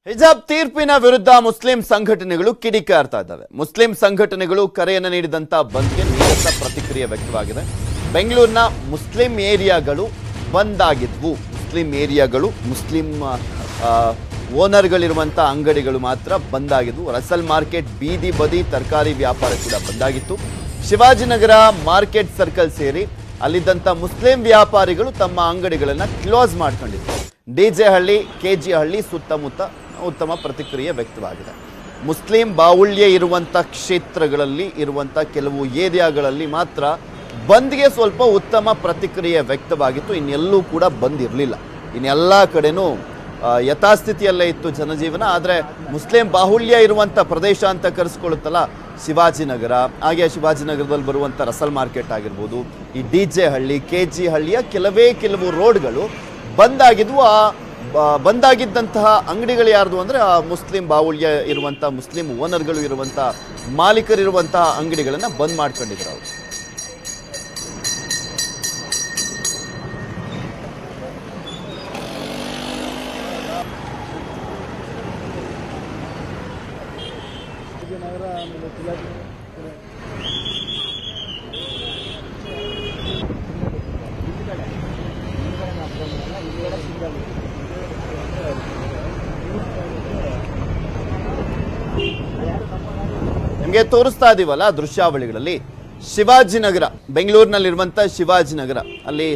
ಹಿಜಾಬ್ ತೀರ್ಪಿನ ವಿರುದ್ಧ ಮುಸ್ಲಿಂ ಸಂಘಟನೆಗಳು ಕಿಡಿಕಾರ್ತಾ ಇದ್ದಾವೆ. ಮುಸ್ಲಿಂ ಸಂಘಟನೆಗಳು ಕರೆಯನ್ನು ನೀಡಿದಂತ ಬಂದ್ಗೆ ನೀರಸ ಪ್ರತಿಕ್ರಿಯೆ ವ್ಯಕ್ತವಾಗಿದೆ. ಬೆಂಗಳೂರಿನ ಮುಸ್ಲಿಂ ಏರಿಯಾಗಳು ಬಂದ್ ಆಗಿದ್ವು. ಮುಸ್ಲಿಂ ಓನರ್ಗಳಿರುವಂಥ ಅಂಗಡಿಗಳು ಮಾತ್ರ ಬಂದ್ ಆಗಿದ್ವು. ರಸಲ್ ಮಾರ್ಕೆಟ್, ಬೀದಿ ಬದಿ ತರಕಾರಿ ವ್ಯಾಪಾರ ಕೂಡ ಬಂದಾಗಿತ್ತು. ಶಿವಾಜಿನಗರ ಮಾರ್ಕೆಟ್ ಸರ್ಕಲ್ ಸೇರಿ ಅಲ್ಲಿದ್ದಂಥ ಮುಸ್ಲಿಂ ವ್ಯಾಪಾರಿಗಳು ತಮ್ಮ ಅಂಗಡಿಗಳನ್ನು ಕ್ಲೋಸ್ ಮಾಡ್ಕೊಂಡಿದ್ರು. ಡಿಜೆ ಹಳ್ಳಿ, ಕೆಜಿ ಹಳ್ಳಿ ಸುತ್ತಮುತ್ತ ಉತ್ತಮ ಪ್ರತಿಕ್ರಿಯೆ ವ್ಯಕ್ತವಾಗಿದೆ. ಮುಸ್ಲಿಂ ಬಾಹುಳ್ಯ ಇರುವಂಥ ಕ್ಷೇತ್ರಗಳಲ್ಲಿ ಇರುವಂಥ ಕೆಲವು ಏರಿಯಾಗಳಲ್ಲಿ ಮಾತ್ರ ಬಂದ್ಗೆ ಸ್ವಲ್ಪ ಉತ್ತಮ ಪ್ರತಿಕ್ರಿಯೆ ವ್ಯಕ್ತವಾಗಿತ್ತು. ಇನ್ನೆಲ್ಲೂ ಕೂಡ ಬಂದಿರಲಿಲ್ಲ. ಇನ್ನೆಲ್ಲ ಕಡೆನೂ ಯಥಾಸ್ಥಿತಿಯಲ್ಲೇ ಇತ್ತು ಜನಜೀವನ. ಆದರೆ ಮುಸ್ಲಿಂ ಬಾಹುಳ್ಯ ಇರುವಂಥ ಪ್ರದೇಶ ಅಂತ ಕರೆಸ್ಕೊಳ್ಳುತ್ತಲ್ಲ ಶಿವಾಜಿನಗರ, ಹಾಗೆ ಶಿವಾಜಿನಗರದಲ್ಲಿ ಬರುವಂಥ ರಸಲ್ ಮಾರ್ಕೆಟ್ ಆಗಿರ್ಬೋದು, ಈ ಡಿಜೆ ಹಳ್ಳಿ, ಕೆಜಿ ಹಳ್ಳಿಯ ಕೆಲವು ರೋಡ್ಗಳು ಬಂದಾಗಿದ್ವು. ಬಂದಾಗಿದ್ದಂತಹ ಅಂಗಡಿಗಳು ಯಾರ್ದು ಅಂದರೆ ಆ ಮುಸ್ಲಿಂ ಬಾಹುಳ್ಯ ಇರುವಂಥ ಮುಸ್ಲಿಂ ಓನರ್ಗಳು ಇರುವಂಥ ಮಾಲೀಕರಿರುವಂತಹ ಅಂಗಡಿಗಳನ್ನು ಬಂದ್ ಮಾಡ್ಕೊಂಡಿದ್ರು ಅವರು. ನಿಮಗೆ ತೋರಿಸ್ತಾ ಇದೀವಲ್ಲ ದೃಶ್ಯಾವಳಿಗಳಲ್ಲಿ, ಶಿವಾಜಿನಗರ, ಬೆಂಗಳೂರಿನಲ್ಲಿರುವಂಥ ಶಿವಾಜಿನಗರ, ಅಲ್ಲಿ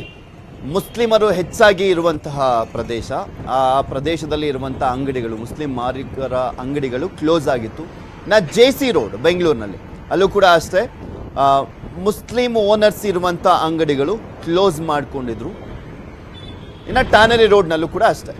ಮುಸ್ಲಿಮರು ಹೆಚ್ಚಾಗಿ ಇರುವಂತಹ ಪ್ರದೇಶ. ಆ ಪ್ರದೇಶದಲ್ಲಿ ಇರುವಂಥ ಅಂಗಡಿಗಳು, ಮುಸ್ಲಿಂ ಮಾಲೀಕರ ಅಂಗಡಿಗಳು ಕ್ಲೋಸ್ ಆಗಿತ್ತು. ಜೆಸಿ ರೋಡ್ ಬೆಂಗಳೂರಿನಲ್ಲಿ ಅಲ್ಲೂ ಕೂಡ ಅಷ್ಟೇ ಮುಸ್ಲಿಂ ಓನರ್ಸ್ ಇರುವಂಥ ಅಂಗಡಿಗಳು ಕ್ಲೋಸ್ ಮಾಡ್ಕೊಂಡಿದ್ರು. ಇನ್ನು ಟ್ಯಾನರಿ ರೋಡ್ನಲ್ಲೂ ಕೂಡ ಅಷ್ಟೇ.